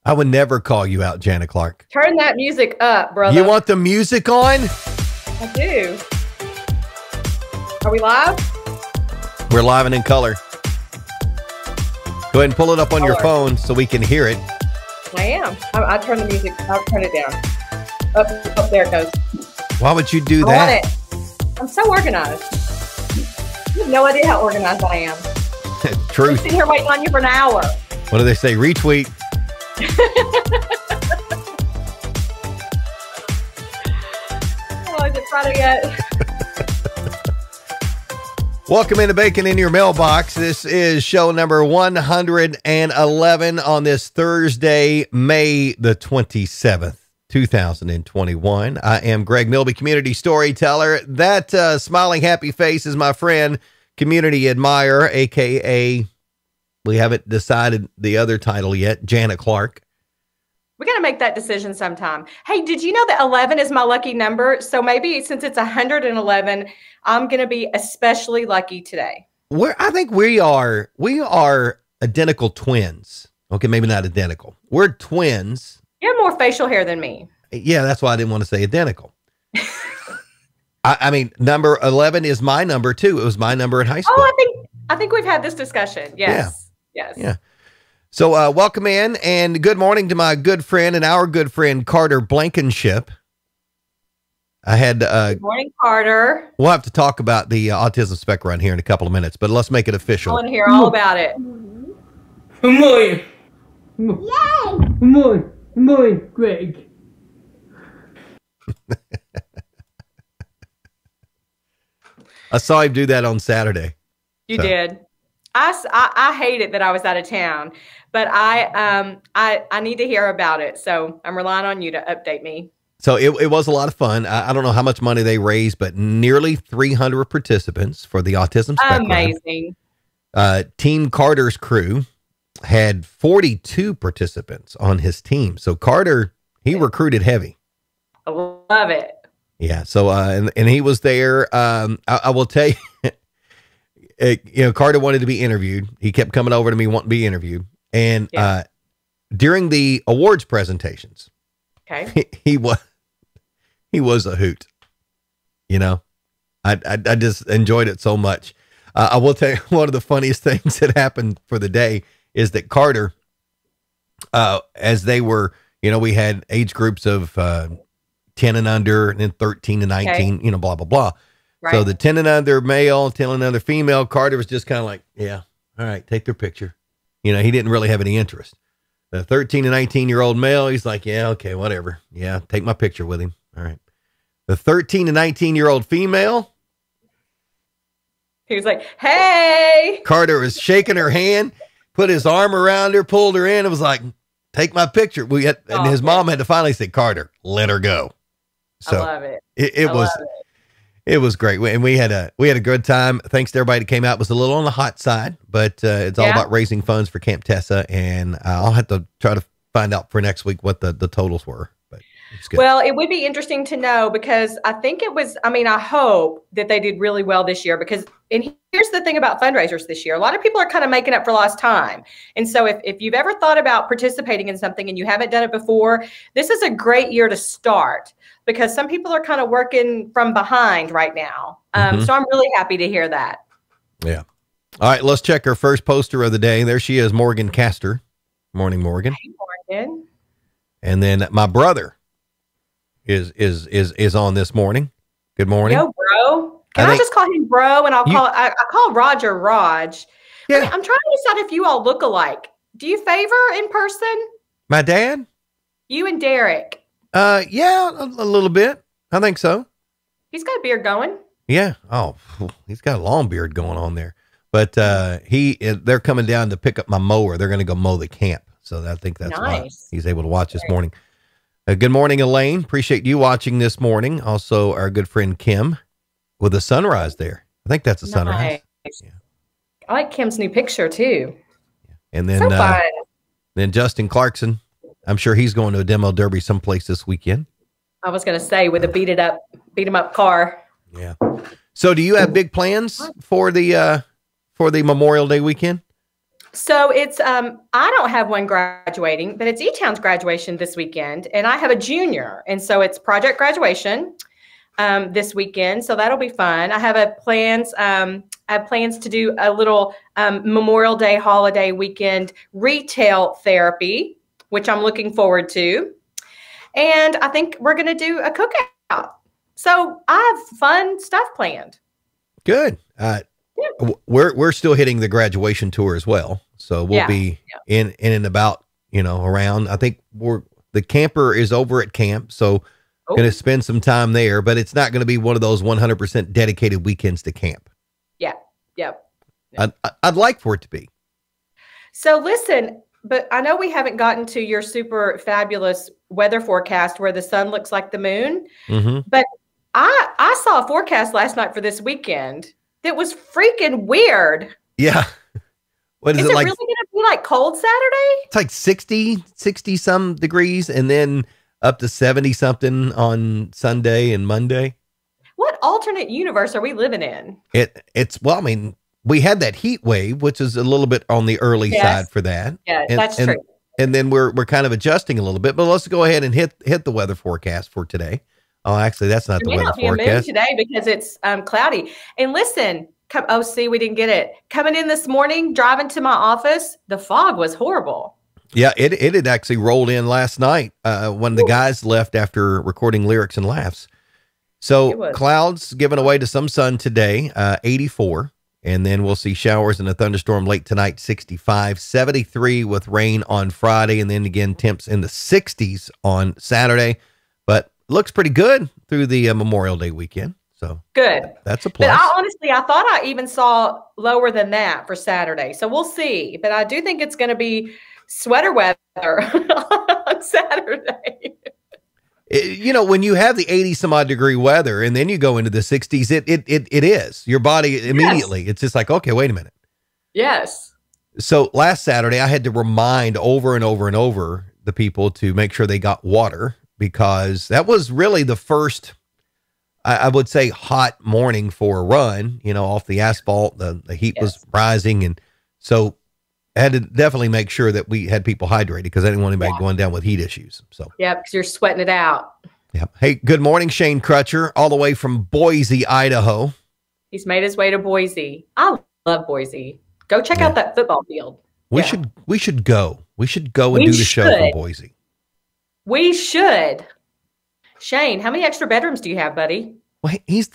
I would never call you out, Janet Clark. Turn that music up, brother. You want the music on? I do. Are we live? We're live and in color. Go ahead and pull it up on your phone so we can hear it. I am. I turn the music. I'll turn it down. Up there it goes. Why would you do I that? want it. I'm so organized. You have no idea how organized I am. Truth. I'm sitting here waiting on you for an hour. What do they say? Retweet. Oh, is it Friday yet? Welcome into Bacon in Your Mailbox. This is show number 111 on this Thursday, May the 27th, 2021. I am Greg Milby, community storyteller. That smiling happy face is my friend, community admirer, a.k.a. we haven't decided the other title yet, Janet Clark. We got to make that decision sometime. Hey, did you know that 11 is my lucky number? So maybe since it's 111, I'm going to be especially lucky today. I think we are identical twins. Okay, maybe not identical. We're twins. You have more facial hair than me. Yeah, that's why I didn't want to say identical. I mean, number 11 is my number too. It was my number in high school. Oh, I think we've had this discussion. Yes. Yeah. Yes. Yeah. So welcome in and good morning to my good friend and our good friend, Carter Blankenship. I had good morning, Carter. We'll have to talk about the autism spectrum right here in a couple of minutes, but let's make it official. I want to hear all about it. Good morning. Yay! Good morning, Greg. I saw him do that on Saturday. You did. I hate it that I was out of town, but I need to hear about it. So I'm relying on you to update me. So it was a lot of fun. I don't know how much money they raised, but nearly 300 participants for the autism spectrum. Amazing. Team Carter's crew had 42 participants on his team. So Carter, he recruited heavy. I love it. Yeah. So, and he was there. I will tell you, Carter wanted to be interviewed. He kept coming over to me wanting to be interviewed. And, during the awards presentations, he was a hoot. I just enjoyed it so much. I will tell you one of the funniest things that happened for the day is that Carter, as they were, we had age groups of 10 and under, and then 13 to 19, blah, blah, blah. Right. So the 10 and under male, 10 and under female, Carter was just kind of like, yeah, all right, take their picture. He didn't really have any interest. The 13 to 19-year-old male, he's like, yeah, okay, whatever. Yeah, take my picture with him. All right. The 13 to 19-year-old female, he was like, hey. Carter was shaking her hand, put his arm around her, pulled her in, and was like, take my picture. And his mom had to finally say, Carter, let her go. So I love it. It was great. And we had a good time. Thanks to everybody that came out. It was a little on the hot side, but it's all about raising funds for Camp Tessa. And I'll have to try to find out for next week what the totals were. But it's good. Well, it would be interesting to know because I think I hope that they did really well this year and here's the thing about fundraisers this year. A lot of people are kind of making up for lost time. And so if you've ever thought about participating in something and you haven't done it before, this is a great year to start because some people are kind of working from behind right now. So I'm really happy to hear that. Yeah. All right, let's check our first poster of the day. There she is, Morgan Castor. Morning, Morgan. Hey, Morgan. And then my brother is on this morning. Good morning. Yo, bro. Can I just call him bro? And I call Roger Raj. Yeah. I'm trying to decide if you all look alike. Do you favor in person? My dad? You and Derek. Yeah, a little bit. I think so. He's got a beard going. Yeah. Oh, he's got a long beard going on there. But they're coming down to pick up my mower. They're going to go mow the camp. So I think that's why he's able to watch this morning. Good morning, Elaine. Appreciate you watching this morning. Also, our good friend Kim with a sunrise there. I think that's a sunrise. Yeah. I like Kim's new picture too. And then, then Justin Clarkson. I'm sure he's going to a demo derby someplace this weekend. I was going to say with a beat 'em up car. Yeah. So do you have big plans for the Memorial Day weekend? So it's I don't have one graduating, but it's E-Town's graduation this weekend, and I have a junior, and so it's project graduation this weekend. So that'll be fun. I have plans to do a little Memorial Day holiday weekend retail therapy, which I'm looking forward to, and I think we're going to do a cookout. So I have fun stuff planned. Good. We're still hitting the graduation tour as well. So we'll be in and about, around. I think the camper is over at camp. So going to spend some time there, but it's not going to be one of those 100% dedicated weekends to camp. Yeah. Yep. I'd like for it to be. So listen, but I know we haven't gotten to your super fabulous weather forecast where the sun looks like the moon, but I saw a forecast last night for this weekend that was freaking weird. Yeah. What is it like? Really going to be like cold Saturday? It's like 60 some degrees and then up to 70 something on Sunday and Monday. What alternate universe are we living in? Well, I mean, we had that heat wave, which is a little bit on the early side for that. Yeah, that's true. And then we're kind of adjusting a little bit, but let's go ahead and hit the weather forecast for today. Oh, actually, that's not the weather forecast today because it's cloudy. And listen, see, we didn't get it. Coming in this morning, driving to my office, the fog was horrible. Yeah, it had actually rolled in last night when the guys left after recording Lyrics and Laughs. So clouds given away to some sun today, 84. And then we'll see showers and a thunderstorm late tonight, 65, 73 with rain on Friday. And then again, temps in the 60s on Saturday. But looks pretty good through the Memorial Day weekend. So good. That's a plus. But I thought I even saw lower than that for Saturday. So we'll see. But I do think it's going to be sweater weather on Saturday. When you have the 80 some odd degree weather and then you go into the 60s, it is your body immediately. Yes. It's just like, okay, wait a minute. Yes. So last Saturday I had to remind over and over and over the people to make sure they got water because that was really the first, I would say, hot morning for a run, off the asphalt, the heat was rising. And so I had to definitely make sure that we had people hydrated because I didn't want anybody going down with heat issues. So yeah, because you're sweating it out. Yeah. Hey, good morning, Shane Crutcher, all the way from Boise, Idaho. He's made his way to Boise. I love Boise. Go check out that football field. We should go. We should go and do the show from Boise. We should. Shane, how many extra bedrooms do you have, buddy? Well, he's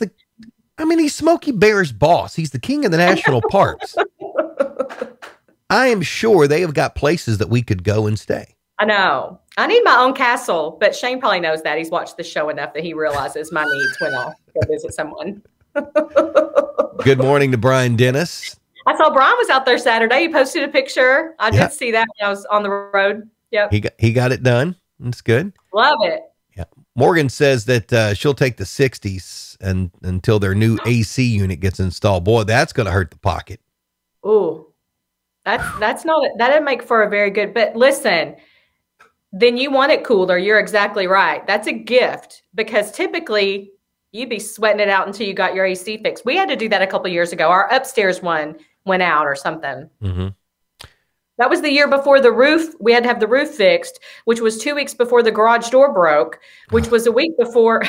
Smokey Bear's boss. He's the king of the national parks. I am sure they have got places that we could go and stay. I know. I need my own castle, but Shane probably knows that. He's watched the show enough that he realizes my needs when I'll go visit someone. Good morning to Brian Dennis. I saw Brian was out there Saturday. He posted a picture. I did see that when I was on the road. Yep. He got it done. That's good. Love it. Yeah. Morgan says that she'll take the 60s until their new AC unit gets installed. Boy, that's going to hurt the pocket. Ooh. That didn't make for a very good, but listen, then you want it cooler. You're exactly right. That's a gift because typically you'd be sweating it out until you got your AC fixed. We had to do that a couple of years ago. Our upstairs one went out or something. Mm-hmm. That was the year before the roof. We had to have the roof fixed, which was 2 weeks before the garage door broke, which was a week before.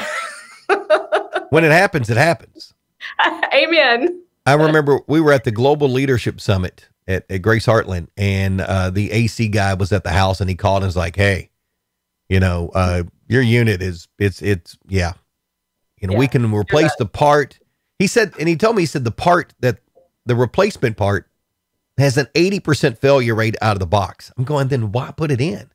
When it happens, it happens. Amen. I remember we were at the Global Leadership Summit at Grace Heartland, and the AC guy was at the house, and he called and was like, "Hey, your unit we can replace the part." He said, and he told me, the replacement part has an 80% failure rate out of the box. I'm going, then why put it in?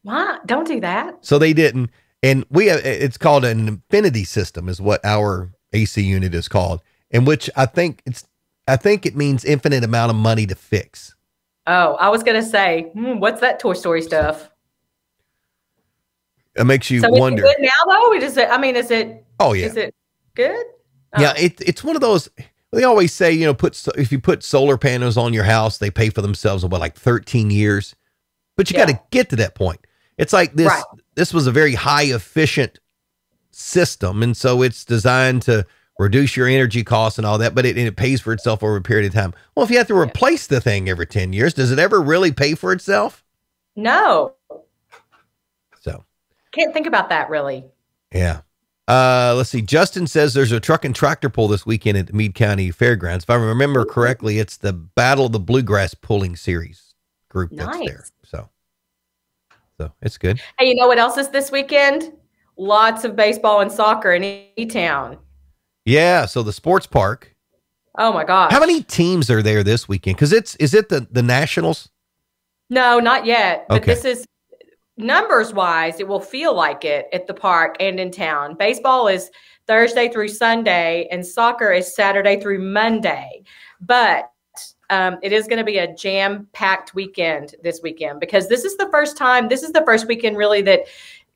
Why? Don't do that. So they didn't. And it's called an infinity system is what our AC unit is called. In which I think it means infinite amount of money to fix. Oh, I was going to say, what's that Toy Story stuff? It makes you wonder. Is it good now though? Is it? Oh yeah. Is it good? Oh. Yeah. It's one of those, they always say, if you put solar panels on your house, they pay for themselves in like 13 years, but you got to get to that point. It's like this, this was a very high efficient system. And so it's designed to reduce your energy costs and all that, but it pays for itself over a period of time. Well, if you have to replace the thing every 10 years, does it ever really pay for itself? No. So can't think about that really. Yeah. Let's see. Justin says there's a truck and tractor pull this weekend at the Meade County Fairgrounds. If I remember correctly, it's the Battle of the Bluegrass Pulling Series group that's there. So it's good. Hey, you know what else is this weekend? Lots of baseball and soccer in E-Town. Yeah. So the sports park. Oh my gosh. How many teams are there this weekend? Because is it the Nationals? No, not yet. But okay. This is numbers wise, it will feel like it at the park and in town. Baseball is Thursday through Sunday and soccer is Saturday through Monday. But it is going to be a jam-packed weekend this weekend because this is the first weekend really that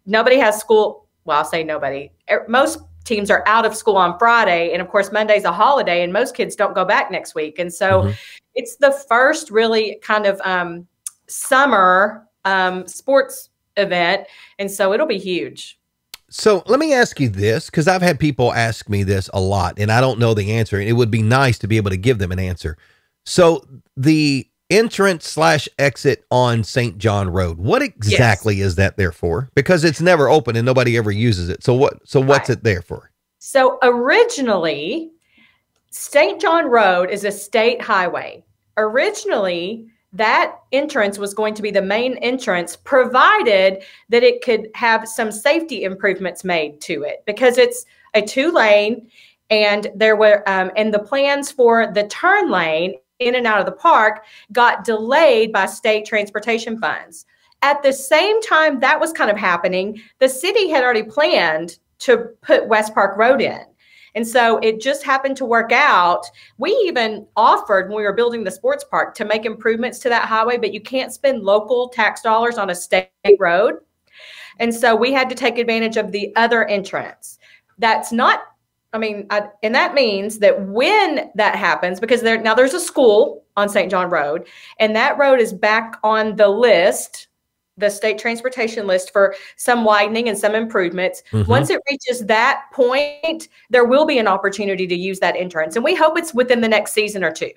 nobody has school. Well, I'll say nobody. Most teams are out of school on Friday. And of course, Monday's a holiday and most kids don't go back next week. And so it's the first really kind of summer sports event. And so it'll be huge. So let me ask you this, because I've had people ask me this a lot and I don't know the answer. And it would be nice to be able to give them an answer. So the entrance / exit on St. John Road, what exactly is that there for? Because it's never open and nobody ever uses it. So what's it there for? So originally, St. John Road is a state highway. Originally, that entrance was going to be the main entrance, provided that it could have some safety improvements made to it because it's a 2-lane and there were, and the plans for the turn lane in and out of the park got delayed by state transportation funds. At the same time that was kind of happening, the city had already planned to put West Park Road in. And so it just happened to work out. We even offered when we were building the sports park to make improvements to that highway, but you can't spend local tax dollars on a state road. And so we had to take advantage of the other entrance. That's not, and that means that when that happens, because there's a school on St. John Road, and that road is back on the list, the state transportation list for some widening and some improvements. Once it reaches that point, there will be an opportunity to use that entrance. And we hope it's within the next season or two.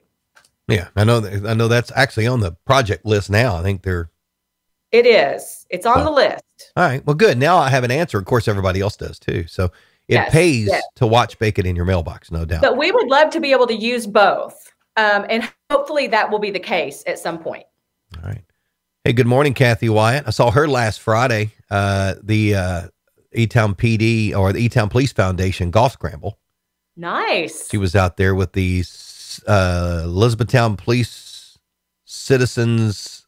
Yeah, I know that's actually on the project list now. I think it is. It's on the list. All right. Well, good. Now I have an answer. Of course, everybody else does too. So it pays to watch Bacon in Your Mailbox, no doubt. But we would love to be able to use both. And hopefully that will be the case at some point. All right. Hey, good morning, Kathy Wyatt. I saw her last Friday, the E-Town PD or the E-Town Police Foundation golf scramble. Nice. She was out there with the Elizabethtown Police Citizens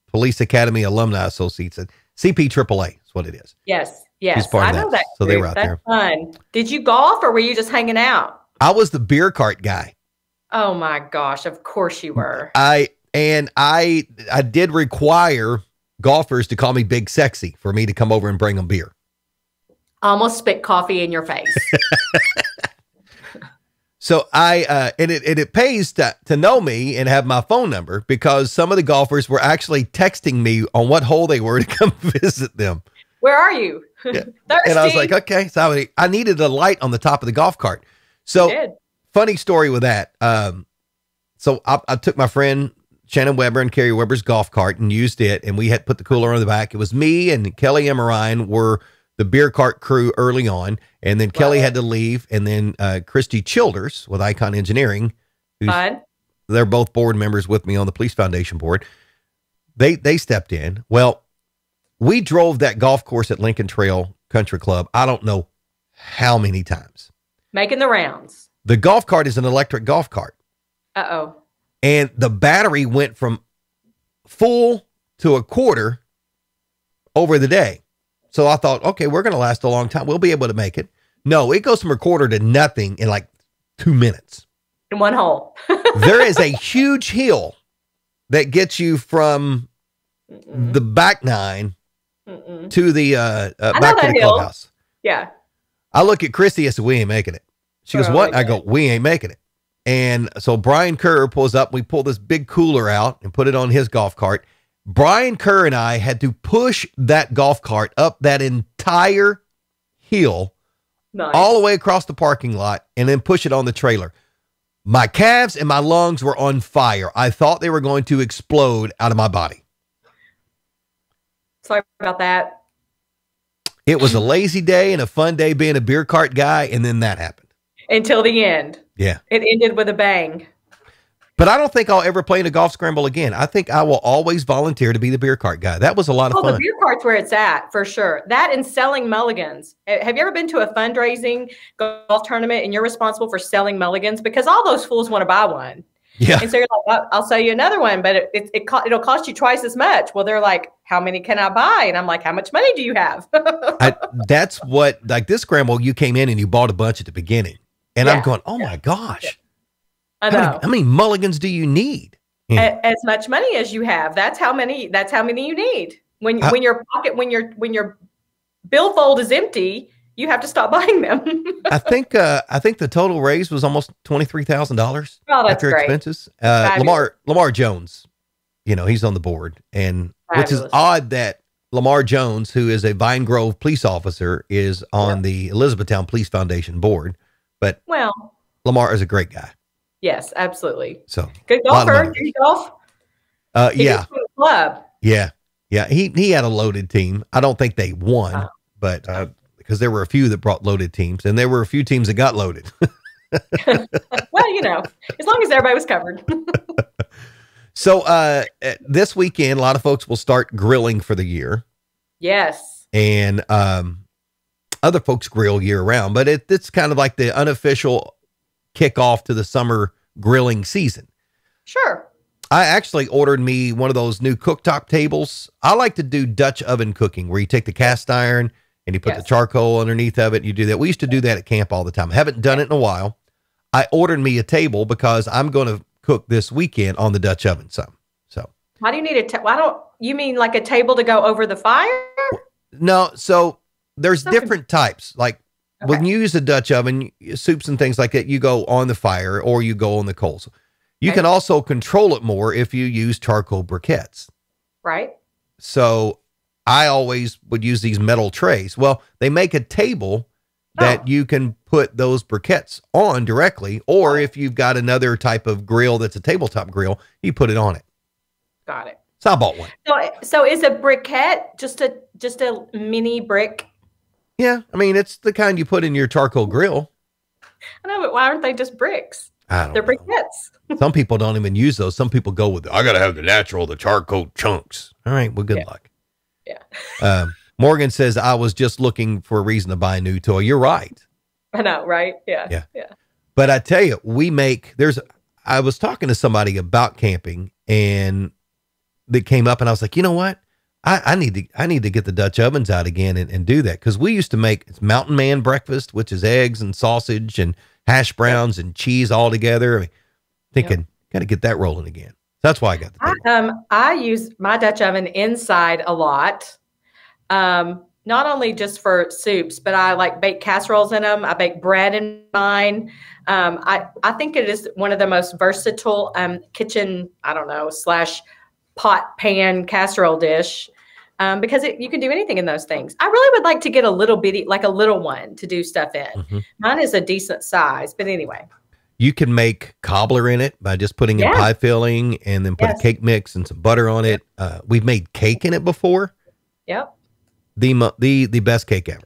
Police Academy Alumni Association. CPAAA is what it is. Yes. She's part of that. know that. So they were out That's there. Fun. Did you golf or were you just hanging out? I was the beer cart guy. Oh my gosh. Of course you were. I did require golfers to call me Big Sexy for me to come over and bring them beer. Almost spit coffee in your face. So it pays to know me and have my phone number because some of the golfers were actually texting me on what hole they were to come visit them. Where are you? Yeah. And I was like, okay. So I needed a light on the top of the golf cart. So funny story with that. So I took my friend Shannon Weber and Carrie Weber's golf cart and used it. And we had put the cooler on the back. It was me and Kelly Emerine were the beer cart crew early on. And then Kelly had to leave. And then Christy Childers with Icon Engineering, they're both board members with me on the Police Foundation board. They stepped in. Well, we drove that golf course at Lincoln Trail Country Club. I don't know how many times. Making the rounds. The golf cart is an electric golf cart. Uh-oh. And the battery went from full to a quarter over the day. So I thought, okay, we're going to last a long time. We'll be able to make it. No, it goes from a quarter to nothing in like 2 minutes. In one hole. There is a huge hill that gets you from the back nine to the back to the clubhouse. Yeah. I look at Christy. I said, we ain't making it. She goes, what? I go, we ain't making it. And so Brian Kerr pulls up. We pull this big cooler out and put it on his golf cart. Brian Kerr and I had to push that golf cart up that entire hill all the Nice. way across the parking lot and then push it on the trailer. My calves and my lungs were on fire. I thought they were going to explode out of my body. Sorry about that. It was a lazy day and a fun day being a beer cart guy, and then that happened. Until the end. Yeah. It ended with a bang. But I don't think I'll ever play in a golf scramble again. I think I will always volunteer to be the beer cart guy. That was a lot of fun. The beer cart's where it's at, for sure. That and selling mulligans. Have you ever been to a fundraising golf tournament and you're responsible for selling mulligans? Because all those fools want to buy one. Yeah. And so you're like, I'll sell you another one, but it'll cost you twice as much. Well, they're like, how many can I buy? And I'm like, how much money do you have? That's what, like this scramble, you came in and you bought a bunch at the beginning. And I'm going, oh my gosh. Yeah. I know. How many mulligans do you need? As much money as you have. That's how many you need. When your billfold is empty, you have to stop buying them. I think the total raise was almost $23,000 after great. expenses. Lamar Jones, he's on the board, and which is odd that Lamar Jones, who is a Vine Grove police officer, is on the Elizabethtown Police Foundation board. But Lamar is a great guy. Yes, absolutely. So good golfer. Did he golf? Yeah. Club. Yeah. He had a loaded team. I don't think they won, but because there were a few that brought loaded teams, and there were a few teams that got loaded. Well, as long as everybody was covered. So this weekend, a lot of folks will start grilling for the year. Yes. And other folks grill year round, but it's kind of like the unofficial kickoff to the summer grilling season. Sure. I actually ordered me one of those new cooktop tables. I like to do Dutch oven cooking where you take the cast iron and you put the charcoal underneath of it. And you do that. We used to do that at camp all the time. I haven't done it in a while. I ordered me a table because I'm going to cook this weekend on the Dutch oven some. So why do you need why don't you mean like a table to go over the fire? No. So there's different types. Like when you use a Dutch oven, soups and things like that, you go on the fire or you go on the coals. You can also control it more if you use charcoal briquettes. Right. So I always would use these metal trays. Well, they make a table that you can put those briquettes on directly, or if you've got another type of grill that's a tabletop grill, you put it on it. Got it. So I bought one. So is a briquette just a mini brick? Yeah. I mean, it's the kind you put in your charcoal grill. I know, but why aren't they just bricks? They're briquettes. Some people don't even use those. Some people go with, I got to have the charcoal chunks. All right. Well, good luck. Yeah. Morgan says, I was just looking for a reason to buy a new toy. You're right. I know. Right. Yeah. But I tell you, I was talking to somebody about camping and they came up and I was like, you know what? I need to get the Dutch ovens out again and do that. Cause we used to make Mountain Man breakfast, which is eggs and sausage and hash browns and cheese all together. I mean, thinking, got to get that rolling again. That's why I got the table. I use my Dutch oven inside a lot. Not only just for soups, but I like bake casseroles in them. I bake bread in mine. I think it is one of the most versatile kitchen, / pot pan casserole dish because you can do anything in those things. I really would like to get a little bitty, like a little one to do stuff in. Mm-hmm. Mine is a decent size, but anyway. You can make cobbler in it by just putting in pie filling and then put a cake mix and some butter on it. We've made cake in it before. Yep. The best cake ever.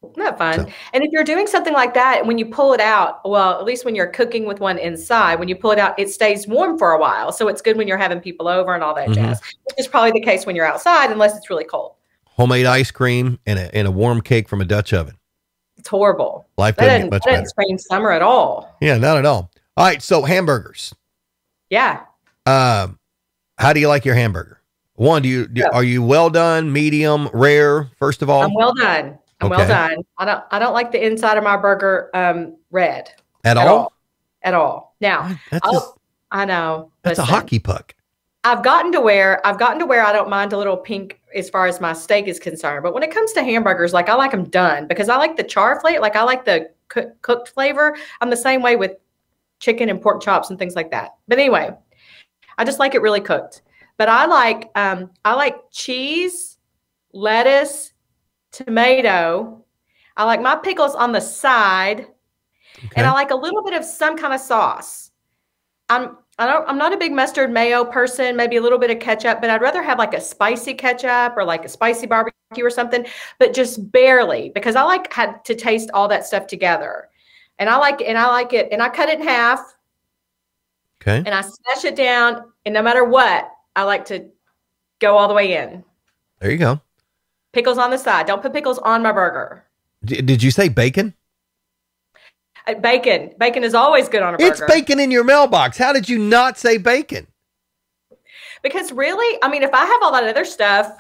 Isn't that fun? So. And if you're doing something like that, when you pull it out, well, at least when you're cooking with one inside, when you pull it out, it stays warm for a while. So it's good when you're having people over and all that jazz, which is probably the case when you're outside, unless it's really cold. Homemade ice cream and a warm cake from a Dutch oven. It's horrible. Life doesn't get much better. That doesn't summer at all. Yeah, not at all. All right. So hamburgers. Yeah. How do you like your hamburger? One, are you well done, medium, rare? First of all, I'm well done. Well done. I don't like the inside of my burger red at all. Now, I know that's a hockey puck. I've gotten to where I don't mind a little pink as far as my steak is concerned. But when it comes to hamburgers, like I like them done because I like the char flavor. Like I like the cooked flavor. I'm the same way with chicken and pork chops and things like that. But anyway, I just like it really cooked. But I like cheese, lettuce, tomato. I like my pickles on the side, Okay. and I like a little bit of some kind of sauce. I'm not a big mustard mayo person, maybe a little bit of ketchup, but I'd rather have like a spicy ketchup or like a spicy barbecue or something, but just barely, because I like had to taste all that stuff together. And I like it, and I cut it in half. Okay. And I smash it down, and no matter what, I like to go all the way in. There you go. Pickles on the side. Don't put pickles on my burger. Did you say bacon? Bacon. Bacon is always good on a burger. It's bacon in your mailbox. How did you not say bacon? Because really, I mean, if I have all that other stuff,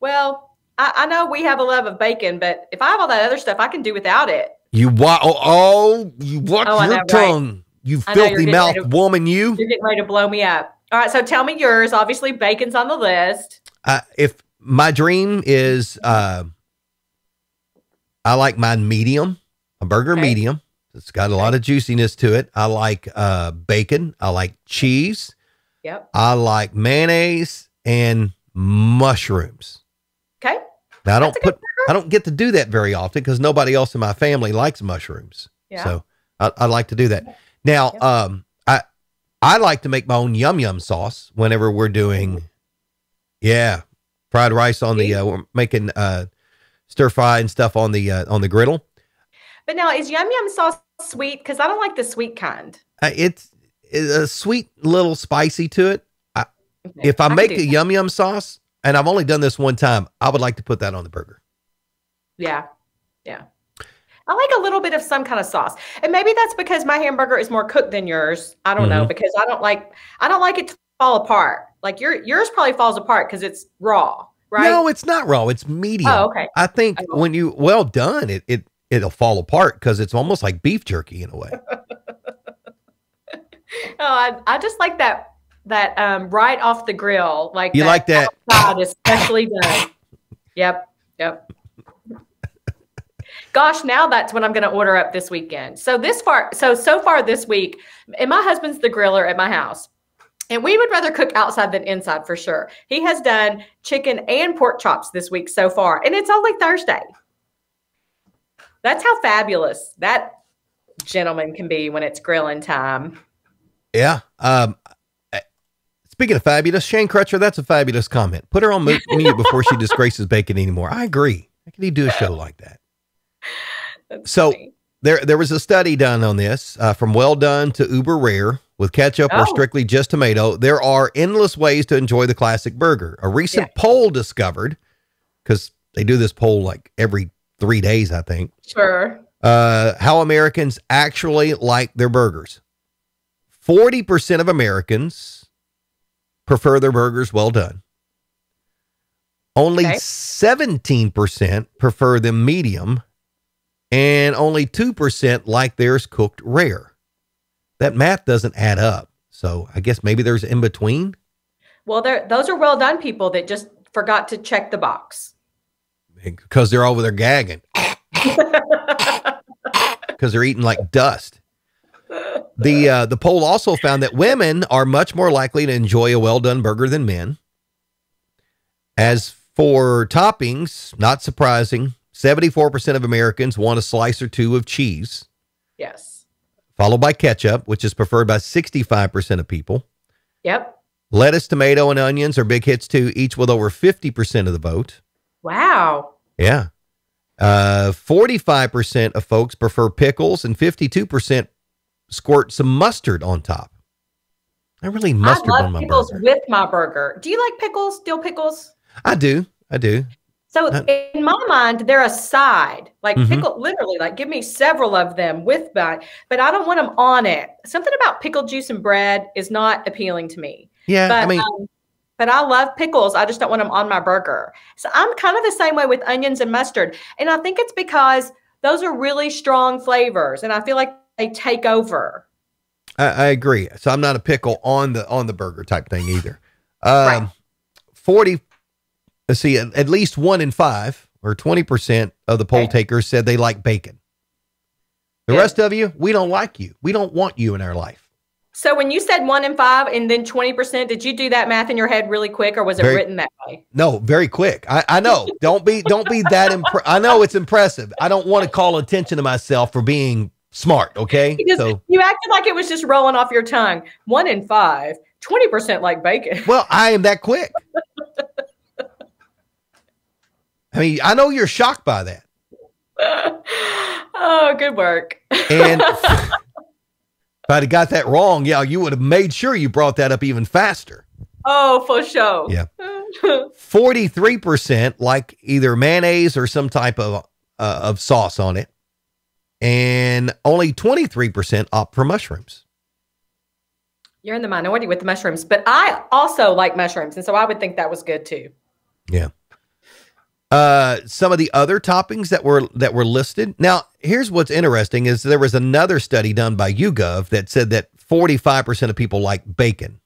well, I know we have a love of bacon, but if I have all that other stuff, I can do without it. You watch your tongue. Right? You filthy mouth woman, you. You're getting ready to blow me up. All right, so tell me yours. Obviously, bacon's on the list. If my dream is, I like mine medium, a burger medium. It's got a lot of juiciness to it. I like bacon. I like cheese. Yep. I like mayonnaise and mushrooms. Okay. Now I don't get to do that very often because nobody else in my family likes mushrooms. Yeah. So I like to do that. Now, I like to make my own yum yum sauce whenever we're doing, fried rice on the, we're making stir fry and stuff on the griddle. But now, is yum yum sauce sweet? Because I don't like the sweet kind. It's a sweet, little spicy to it. If I make a yum yum sauce, and I've only done this one time, I would like to put that on the burger. Yeah. Yeah. I like a little bit of some kind of sauce. And maybe that's because my hamburger is more cooked than yours. I don't know, because I don't like it to fall apart. Like yours probably falls apart because it's raw, right? No, it's not raw. It's medium. Oh, okay. I think when you well done, it'll fall apart because it's almost like beef jerky in a way. I just like that right off the grill, like you like that especially done. Yep. Gosh, now that's what I'm going to order up this weekend. So far this week, and my husband's the griller at my house, and we would rather cook outside than inside for sure. He has done chicken and pork chops this week so far, and it's only Thursday. That's how fabulous that gentleman can be when it's grilling time. Yeah. Speaking of fabulous, Shane Crutcher, that's a fabulous comment. Put her on mute before she disgraces bacon anymore. I agree. How can he do a show like that? So funny. There was a study done on this, from well done to uber rare with ketchup or strictly just tomato. There are endless ways to enjoy the classic burger. A recent poll discovered, because they do this poll like every 3 days, I think. Sure. How Americans actually like their burgers. 40% of Americans prefer their burgers well done. Only 17% prefer them medium, and only 2% like theirs cooked rare. That math doesn't add up. So I guess maybe there's in between. Well, those are well done people that just forgot to check the box. Because they're over there gagging. Because they're eating like dust. The poll also found that women are much more likely to enjoy a well-done burger than men. As for toppings, not surprising, 74% of Americans want a slice or two of cheese. Yes. Followed by ketchup, which is preferred by 65% of people. Yep. Lettuce, tomato, and onions are big hits too, each with over 50% of the vote. Wow. Yeah. 45% of folks prefer pickles, and 52% squirt some mustard on top. I really mustard on my pickles burger. With my burger. Do you like pickles? Dill pickles? I do. So in my mind, they're a side, like pickle, literally, like give me several of them with that, but I don't want them on it. Something about pickle juice and bread is not appealing to me. Yeah, but, but I love pickles. I just don't want them on my burger. So I'm kind of the same way with onions and mustard. And I think it's because those are really strong flavors, and I feel like they take over. I agree. So I'm not a pickle on the burger type thing either. Right. Let's see, at least 1 in 5 or 20% of the poll takers said they like bacon. The rest of you, we don't like you. We don't want you in our life. So when you said 1 in 5 and then 20%, did you do that math in your head really quick, or was it written that way? No, very quick. I know. Don't be that I know it's impressive. I don't want to call attention to myself for being smart. Okay. So you acted like it was just rolling off your tongue. 1 in 5, 20% like bacon. Well, I am that quick. I mean, I know you're shocked by that. Oh, good work. And if I'd have got that wrong, yeah, you would have made sure you brought that up even faster. Oh, for sure. Yeah. 43% like either mayonnaise or some type of sauce on it. And only 23% opt for mushrooms. You're in the minority with the mushrooms, but I also like mushrooms. And so I would think that was good too. Yeah. Some of the other toppings that were listed. Now, here's what's interesting is there was another study done by YouGov that said that 45% of people like bacon.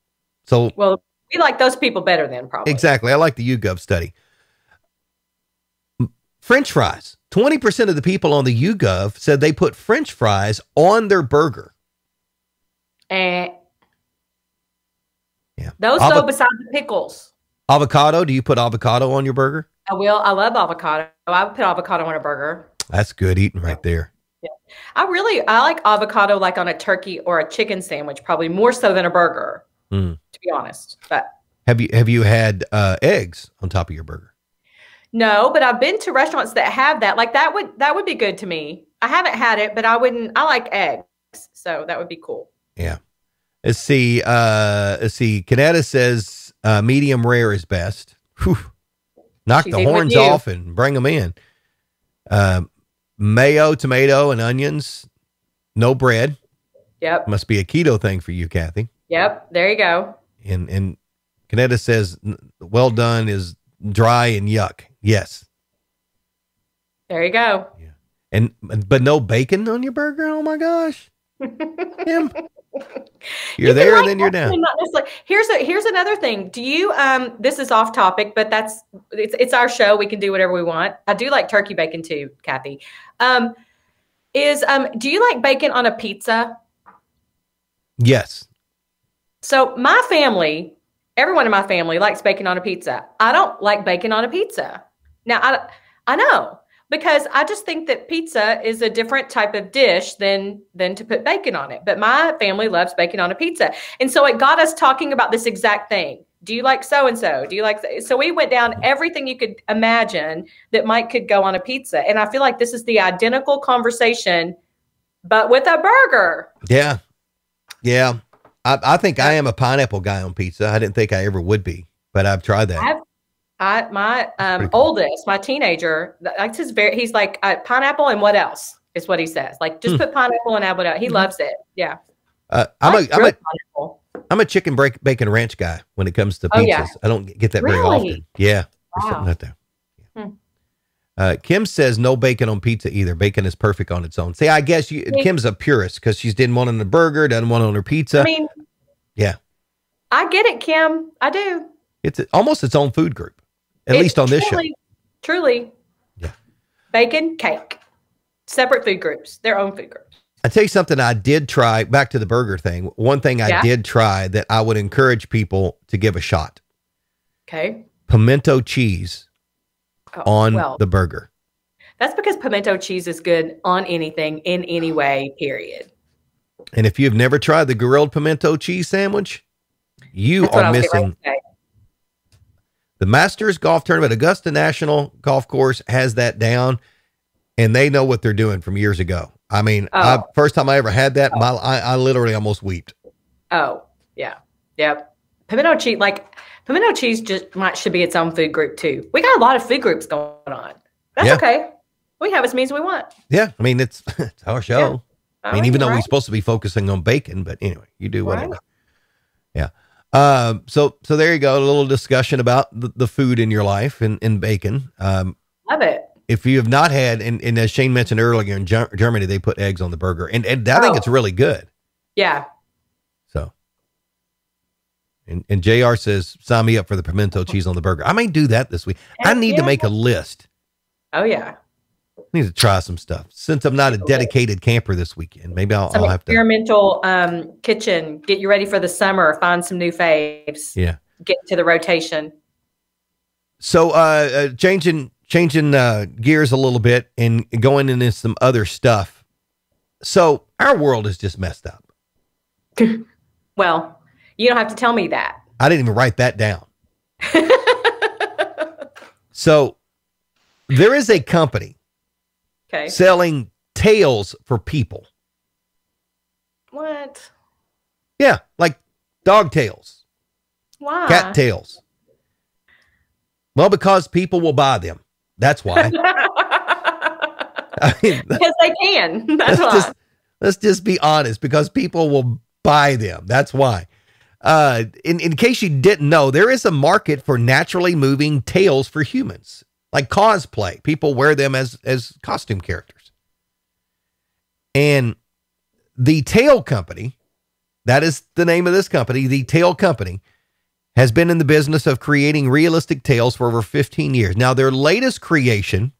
So, well, we like those people better than probably. Exactly. I like the YouGov study. French fries. 20% of the people on the YouGov said they put French fries on their burger. Yeah. Those go beside the pickles. Avocado. Do you put avocado on your burger? I will. I love avocado. I would put avocado on a burger. That's good eating right there. Yeah. I like avocado like on a turkey or a chicken sandwich, probably more so than a burger, to be honest. But have you had eggs on top of your burger? No, but I've been to restaurants that have that. Like that would be good to me. I haven't had it, but I like eggs. So that would be cool. Yeah. Let's see. Canetta says medium rare is best. Whew. Knock the horns off and bring them in. Mayo, tomato, and onions. No bread. Yep. Must be a keto thing for you, Kathy. Yep. There you go. And Canetta says, well done is dry and yuck. Yes. There you go. Yeah. But no bacon on your burger? Oh my gosh. Kim. You're there and then you're down. Not necessarily. Here's another thing. Do you this is off topic, but it's our show. We can do whatever we want. I do like turkey bacon too, Kathy. Do you like bacon on a pizza? Yes. So my family, everyone in my family likes bacon on a pizza. I don't like bacon on a pizza. Now I know, because I just think that pizza is a different type of dish than to put bacon on it. But my family loves bacon on a pizza. And so it got us talking about this exact thing. Do you like so-and-so? Do you like so we went down everything you could imagine that could go on a pizza. And I feel like this is the identical conversation, but with a burger. Yeah. Yeah. I think I am a pineapple guy on pizza. I didn't think I ever would be, but I've tried that. My oldest, my teenager, that's he's like pineapple and what else is what he says. Like just put pineapple and add what else. He loves it. Yeah. I'm a chicken bacon ranch guy when it comes to pizzas. Yeah. I don't get that very often. Yeah. Wow. Something like that. Yeah. Kim says no bacon on pizza either. Bacon is perfect on its own. See, I guess Kim's a purist because she didn't want it on the burger, doesn't want it on her pizza. I mean, yeah. I get it, Kim. I do. It's almost its own food group. At least on this show. Truly. Yeah. Bacon, cake. Separate food groups. Their own food groups. I tell you something I did try, back to the burger thing. One thing I did try that I would encourage people to give a shot. Okay. Pimento cheese on the burger. That's because pimento cheese is good on anything, in any way, period. And if you've never tried the grilled pimento cheese sandwich, you are missing. The Masters Golf Tournament, Augusta National Golf Course has that down, and they know what they're doing from years ago. I mean, first time I ever had that, I literally almost wept. Oh, yeah. Yep. Pimento cheese should be its own food group too. We got a lot of food groups going on. That's okay. We have as many as we want. Yeah. I mean, it's our show. Yeah. I mean, even though we're supposed to be focusing on bacon, but anyway, you do whatever. Yeah. So there you go. A little discussion about the food in your life and bacon. Love it. If you have not had, and as Shane mentioned earlier, in Germany, they put eggs on the burger, and I think it's really good. Yeah. So, and JR says, sign me up for the pimento cheese on the burger. I may do that this week. I need to make a list. Oh yeah. Need to try some stuff. Since I'm not a dedicated camper this weekend, maybe I'll have experimental kitchen. Get you ready for the summer. Find some new faves. Yeah. Get into the rotation. So changing gears a little bit and going into some other stuff. So our world is just messed up. Well, you don't have to tell me that. I didn't even write that down. So there is a company selling tails for people. What? Yeah, like dog tails. Why? Cat tails. Well, because people will buy them. That's why. I mean, because they can. That's why. Let's just be honest, because people will buy them. That's why. In case you didn't know, there is a market for naturally moving tails for humans, like cosplay. People wear them as costume characters. And the Tail Company, that is the name of this company, the Tail Company, has been in the business of creating realistic tails for over 15 years. Now, their latest creation,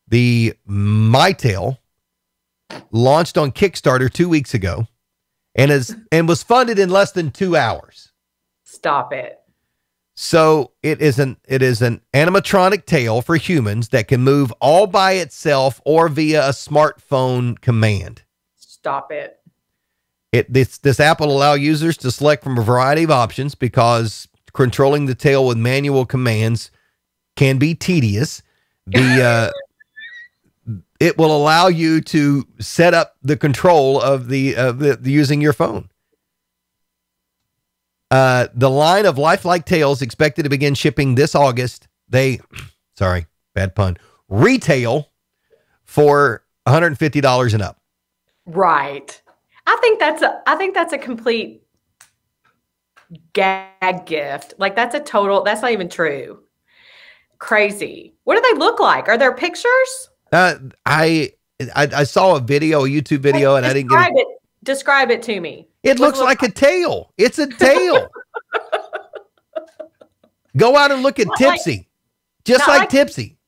the My Tail, launched on Kickstarter 2 weeks ago and was funded in less than 2 hours. Stop it. So it is an animatronic tail for humans that can move all by itself or via a smartphone command. Stop it. This app will allow users to select from a variety of options because controlling the tail with manual commands can be tedious. It will allow you to set up the control of the using your phone. The line of lifelike tails expected to begin shipping this August. Sorry, bad pun, retail for $150 and up. Right. I think that's a complete gag gift. Like that's not even true. Crazy. What do they look like? Are there pictures? I saw a YouTube video, and I didn't get it. Describe it to me. It looks like a tail. It's a tail. Go out and look at Tipsy. Just like Tipsy.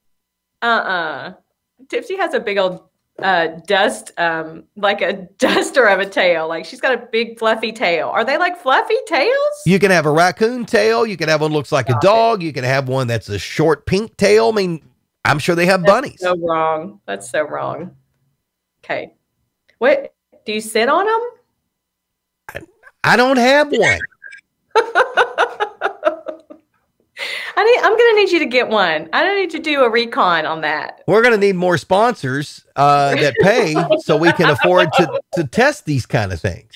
Tipsy has a big old dust, like a duster of a tail. Like she's got a big fluffy tail. Are they like fluffy tails? You can have a raccoon tail. You can have one that looks like a dog. You can have one that's a short pink tail. I mean, I'm sure they have bunnies. So wrong. That's so wrong. Okay. What? Do you sit on them? I don't have one. I'm going to need you to get one. I don't need to do a recon on that. We're going to need more sponsors that pay so we can afford to test these kind of things.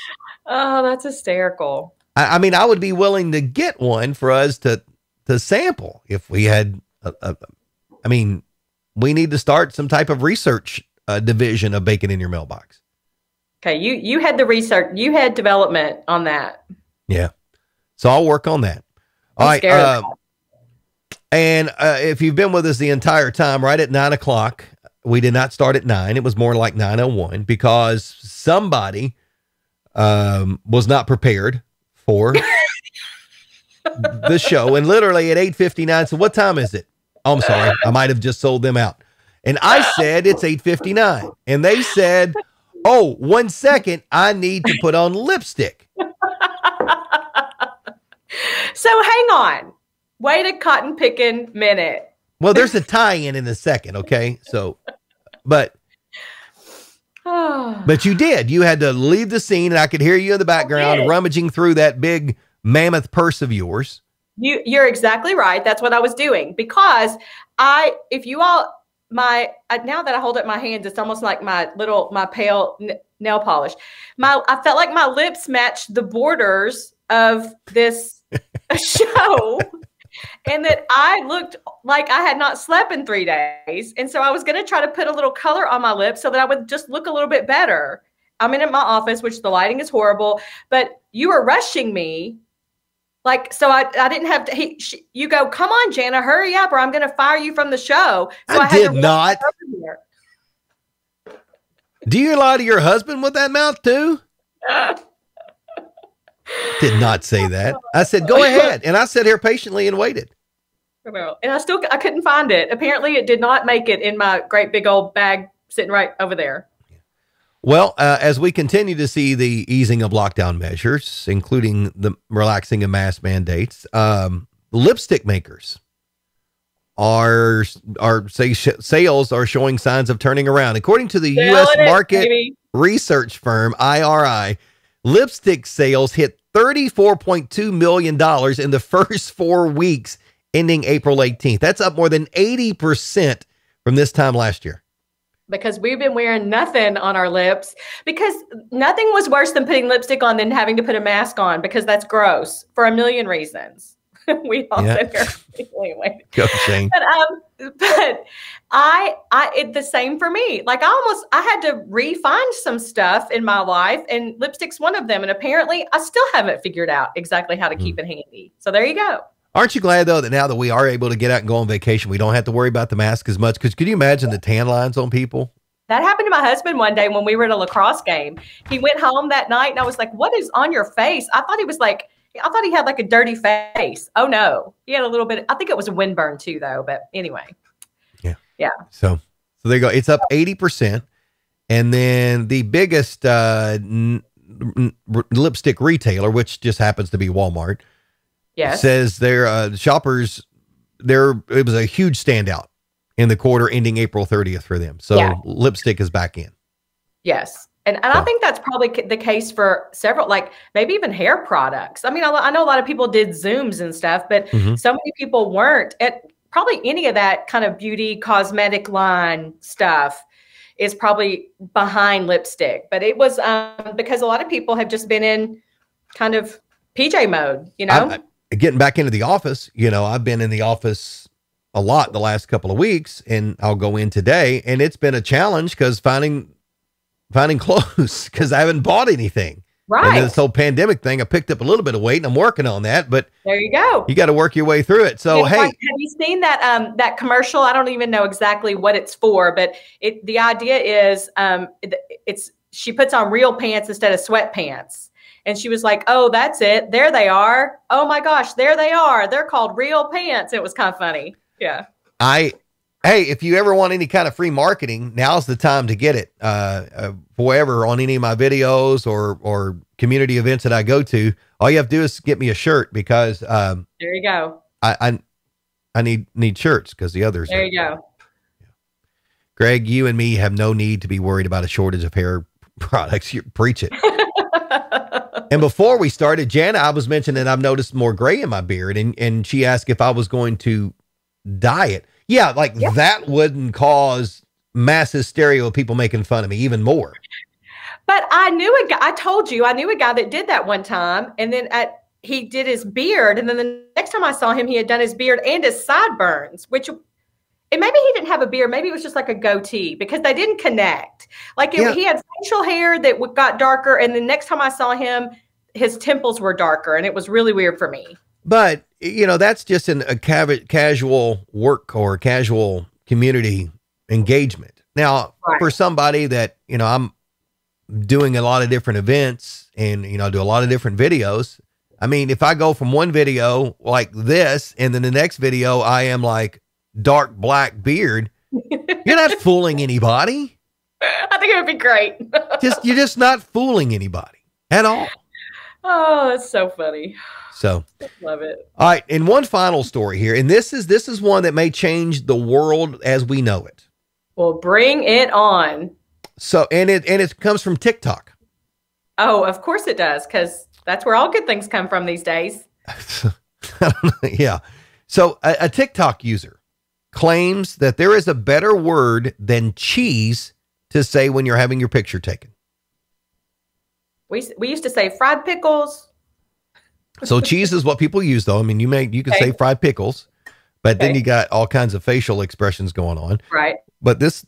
Oh, that's hysterical. I mean, I would be willing to get one for us to sample if we had I mean, we need to start some type of research division of Bacon in Your Mailbox. Okay, you had the research, you had development on that. Yeah, so I'll work on that. All right, and if you've been with us the entire time, right at 9 o'clock, we did not start at 9. It was more like 9:01 because somebody was not prepared for the show, and literally at 8:59. So what time is it? Oh, I'm sorry, I might have just sold them out. And I said it's 8:59, and they said, "Oh, 1 second, I need to put on lipstick." So hang on. Wait a cotton picking minute. Well, there's a tie-in in a second, okay? So, but you did. You had to leave the scene, and I could hear you in the background rummaging through that big mammoth purse of yours. You're exactly right. That's what I was doing because now that I hold up my hands, it's almost like my pale nail polish. I felt like my lips matched the borders of this show and that I looked like I had not slept in 3 days. And so I was going to try to put a little color on my lips so that I would just look a little bit better. I'm in my office, which the lighting is horrible, but you were rushing me. Like, so I didn't have to, you go, come on, Jana, hurry up or I'm going to fire you from the show. So I did not. Do you lie to your husband with that mouth too? Did not say that. I said, go ahead. And I sat here patiently and waited. Well, and I couldn't find it. Apparently, it did not make it in my great big old bag sitting right over there. Well, as we continue to see the easing of lockdown measures, including the relaxing of mask mandates, lipstick makers sales are showing signs of turning around. According to the U.S. market research firm IRI, lipstick sales hit $34.2 million in the first 4 weeks ending April 18th. That's up more than 80% from this time last year. Because we've been wearing nothing on our lips, because nothing was worse than putting lipstick on than having to put a mask on, because that's gross for a million reasons. We all sit here anyway. Go, Shane. But it's the same for me. Like I had to refine some stuff in my life, and lipstick's one of them. And apparently I still haven't figured out exactly how to keep it handy. So there you go. Aren't you glad, though, that now that we are able to get out and go on vacation, we don't have to worry about the mask as much? Because could you imagine the tan lines on people? That happened to my husband one day when we were at a lacrosse game. He went home that night, and I was like, what is on your face? I thought he had like a dirty face. Oh, no. He had a little bit. I think it was a windburn, too, though. But anyway. Yeah. So there you go. It's up 80%. And then the biggest lipstick retailer, which just happens to be Walmart, says their shoppers, it was a huge standout in the quarter ending April 30th for them. So lipstick is back in. Yes. And I think that's probably the case for several, like maybe even hair products. I mean, I know a lot of people did Zooms and stuff, but so many people weren't. Probably any of that kind of beauty cosmetic line stuff is probably behind lipstick. But it was because a lot of people have just been in kind of PJ mode, you know? Getting back into the office, I've been in the office a lot the last couple of weeks, and I'll go in today, and it's been a challenge because finding clothes, because I haven't bought anything. Right. And this whole pandemic thing, I picked up a little bit of weight, and I'm working on that, but there you go. You got to work your way through it. So, hey, have you seen that commercial? I don't even know exactly what it's for, but the idea is, she puts on real pants instead of sweatpants. And she was like, oh, that's it. There they are. Oh my gosh, there they are. They're called real pants. It was kind of funny. Yeah. Hey, if you ever want any kind of free marketing, now's the time to get it. Wherever on any of my videos or community events that I go to, all you have to do is get me a shirt, because there you go. I need shirts because the others. There you go. Greg, you and me have no need to be worried about a shortage of hair products. You preach it. And before we started, Jana, I was mentioning that I've noticed more gray in my beard, and she asked if I was going to dye it. Yeah, that wouldn't cause mass hysteria of people making fun of me even more. But I knew a guy, I told you, I knew a guy that did that one time, and then he did his beard, and then the next time I saw him, he had done his beard and his sideburns, and maybe he didn't have a beard. Maybe it was just like a goatee, because they didn't connect. He had facial hair that got darker. And the next time I saw him, his temples were darker, and it was really weird for me. But, that's just a casual work or casual community engagement. Now, for somebody that, I'm doing a lot of different events and, I do a lot of different videos. I mean, if I go from one video like this, and then the next video, I am like dark black beard, you're not fooling anybody. I think it would be great. You're just not fooling anybody at all. Oh, that's so funny. So love it. All right. And one final story here. And this is one that may change the world as we know it. Well, bring it on. So, and it comes from TikTok. Oh, of course it does. Cause that's where all good things come from these days. Yeah. So a TikTok user claims that there is a better word than cheese to say when you're having your picture taken. We used to say fried pickles. So cheese is what people use, though. I mean, you can say fried pickles, but then you got all kinds of facial expressions going on. Right. But this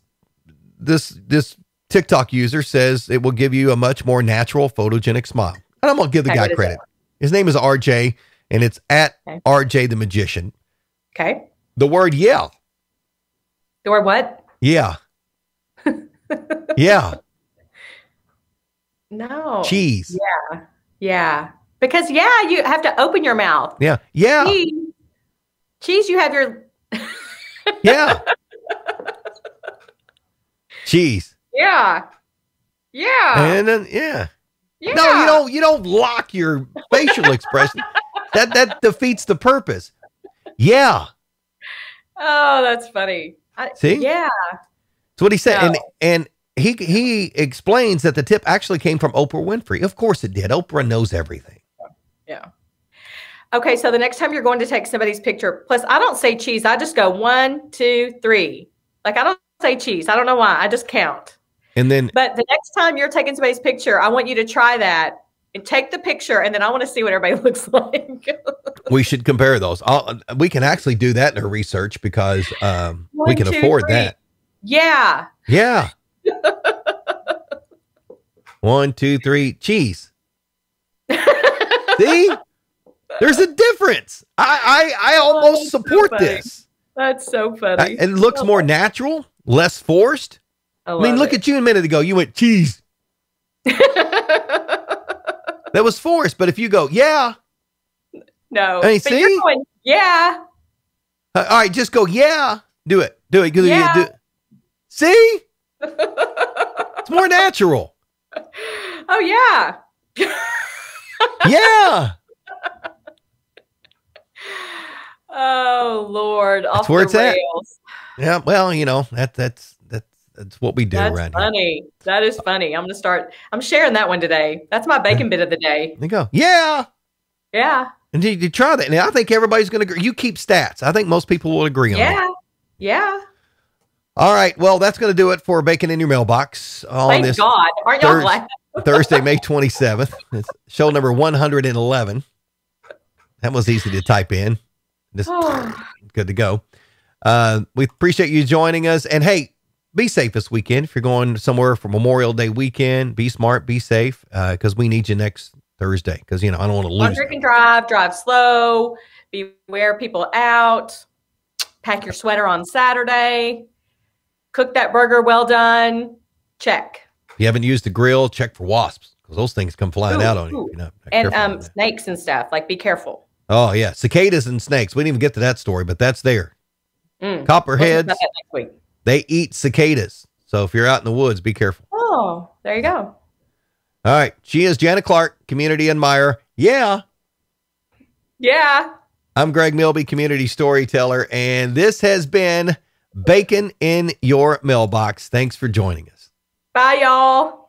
TikTok user says it will give you a much more natural, photogenic smile. And I'm going to give the guy credit. His name is RJ, and it's at RJ the Magician. Okay. The word yeah. The word what? Yeah. Yeah. No. Cheese. Yeah. Yeah. Because you have to open your mouth. Yeah. Yeah. Cheese, you have your. Yeah. Cheese. Yeah. Yeah. And then, yeah. Yeah. No, you don't lock your facial expression. That defeats the purpose. Yeah. Oh, that's funny. See? Yeah. That's what he said. No. And he explains that the tip actually came from Oprah Winfrey. Of course it did. Oprah knows everything. Yeah. Okay, so the next time you're going to take somebody's picture, plus I don't say cheese. I just go 1, 2, 3. Like I don't say cheese. I don't know why. I just count. And then, But the next time you're taking somebody's picture, I want you to try that and take the picture, and then I want to see what everybody looks like. we should compare those. We can actually do that in our research because we can 1, 2, afford 3. that. Yeah. Yeah. 1, 2, 3, cheese. See? There's a difference. I almost support so funny. this. That's so funny. And it looks more natural, less forced. I mean, look at you a minute ago. You went cheese. That was forced. But if you go, yeah. No. Hey, but see? you're going, yeah. All right, just go, yeah. Do it. Do it. Yeah. Do it. See? It's more natural. Oh, yeah. Yeah. Oh, Lord. That's Off where the it's at. rails. Yeah. Well, that's what we do That's around funny. here. That is funny. I'm sharing that one today. That's my bacon bit of the day. There you go. Yeah. Yeah. And you try that. And I think everybody's going to agree. You keep stats. I think most people will agree on that. Yeah. Yeah. All right. Well, that's going to do it for Bacon in Your Mailbox on Thank this God. Aren't y'all glad? Thursday, May 27th. It's show number 111. That was easy to type in. Just good to go. We appreciate you joining us. And hey, be safe this weekend. If you're going somewhere for Memorial Day weekend, be smart, be safe, because we need you next Thursday. Because, I don't want to lose. Don't drink and drive slow, beware people out, pack your sweater on Saturday, cook that burger well done, check. If you haven't used the grill, check for wasps, because those things come flying out on you. And snakes and stuff. Like, be careful. Oh, yeah. Cicadas and snakes. We didn't even get to that story, but that's there. Copperheads, We'll talk about that next week. they eat cicadas. So if you're out in the woods, be careful. Oh, there you go. All right. She is Janet Clark, community admirer. Yeah. Yeah. I'm Greg Milby, community storyteller. And this has been Bacon in Your Mailbox. Thanks for joining us. Bye, y'all.